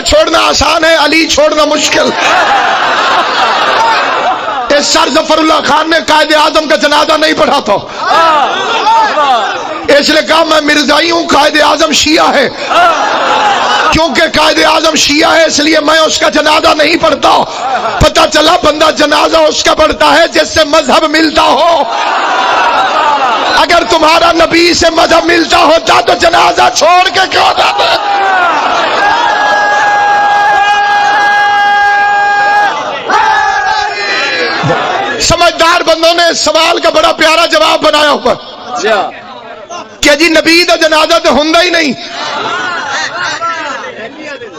چھوڑنا آسان ہے، علی چھوڑنا مشکل۔ اس سر ظفر اللہ خان نے قائد اعظم کا جنازہ نہیں پڑھا تھا، اس لیے کہا میں مرزائی ہوں، قائد اعظم شیعہ ہے، کیونکہ قائد اعظم شیعہ ہے اس لیے میں اس کا جنازہ نہیں پڑھتا۔ پتہ چلا بندہ جنازہ اس کا پڑھتا ہے جس سے مذہب ملتا ہو۔ اگر تمہارا نبی سے مذہب ملتا ہوتا تو جنازہ چھوڑ کے کیوں جاتے؟ سمجھدار بندوں نے اس سوال کا بڑا پیارا جواب بنایا اوپر کہ جی نبی کا جنازہ تو ہوندا ہی نہیں۔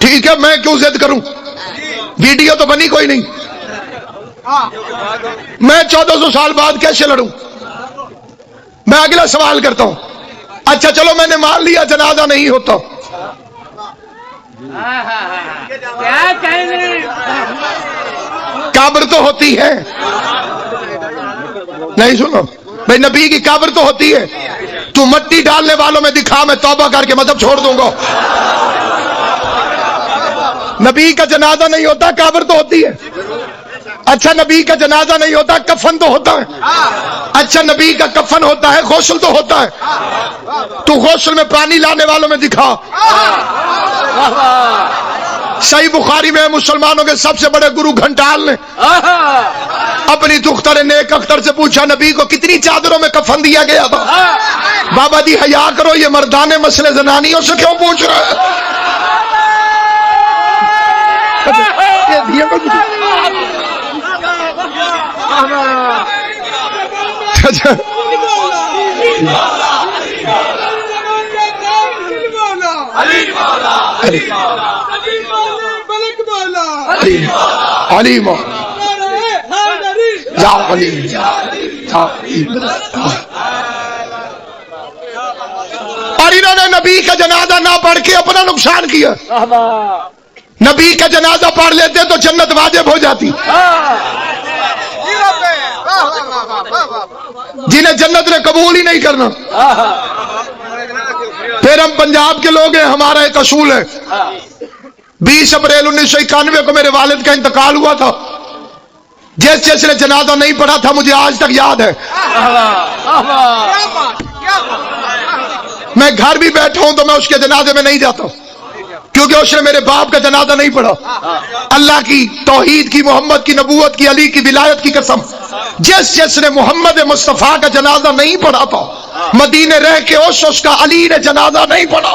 ٹھیک ہے، میں کیوں ضد کروں؟ ویڈیو تو بنی کوئی نہیں، میں 1400 سال بعد کیسے لڑوں؟ میں اگلا سوال کرتا ہوں، اچھا چلو میں نے مان لیا جنازہ نہیں ہوتا، قبر تو ہوتی ہے، نہیں سنو بھائی، نبی کی قبر تو ہوتی ہے، تو مٹی ڈالنے والوں میں دکھا، میں توبہ کر کے مذہب چھوڑ دوں گا۔ نبی کا جنازہ نہیں ہوتا، قبر تو ہوتی ہے۔ اچھا نبی کا جنازہ نہیں ہوتا، کفن تو ہوتا ہے۔ اچھا نبی کا کفن ہوتا ہے، غسل تو ہوتا ہے، تو غسل میں پانی لانے والوں میں دکھا۔ صحیح بخاری میں مسلمانوں کے سب سے بڑے گرو گھنٹال نے اپنی دختر نیک اختر سے پوچھا نبی کو کتنی چادروں میں کفن دیا گیا تھا؟ بابا جی حیا کرو، یہ مردانے مسئلے زنانیوں سے کیوں پوچھ رہے ہیں؟ علی اور انہوں نے نبی کا جنازہ نہ پڑھ کے اپنا نقصان کیا۔ نبی کا جنازہ پڑھ لیتے تو جنت واجب ہو جاتی۔ جنہیں جنت نے قبول ہی نہیں کرنا۔ پھر ہم پنجاب کے لوگ ہیں، ہمارا ایک اصول ہے، 20 اپریل 1991 کو میرے والد کا انتقال ہوا تھا، جس نے جنازہ نہیں پڑھا تھا مجھے آج تک یاد ہے۔ میں گھر بھی بیٹھا ہوں تو میں اس کے جنازے میں نہیں جاتا کیونکہ اس نے میرے باپ کا جنازہ نہیں پڑھا۔ اللہ کی توحید کی، محمد کی نبوت کی، علی کی ولایت کی قسم، جس نے محمد مصطفیٰ کا جنازہ نہیں پڑھا تھا، مدینے رہ کے اس کا علی نے جنازہ نہیں پڑھا۔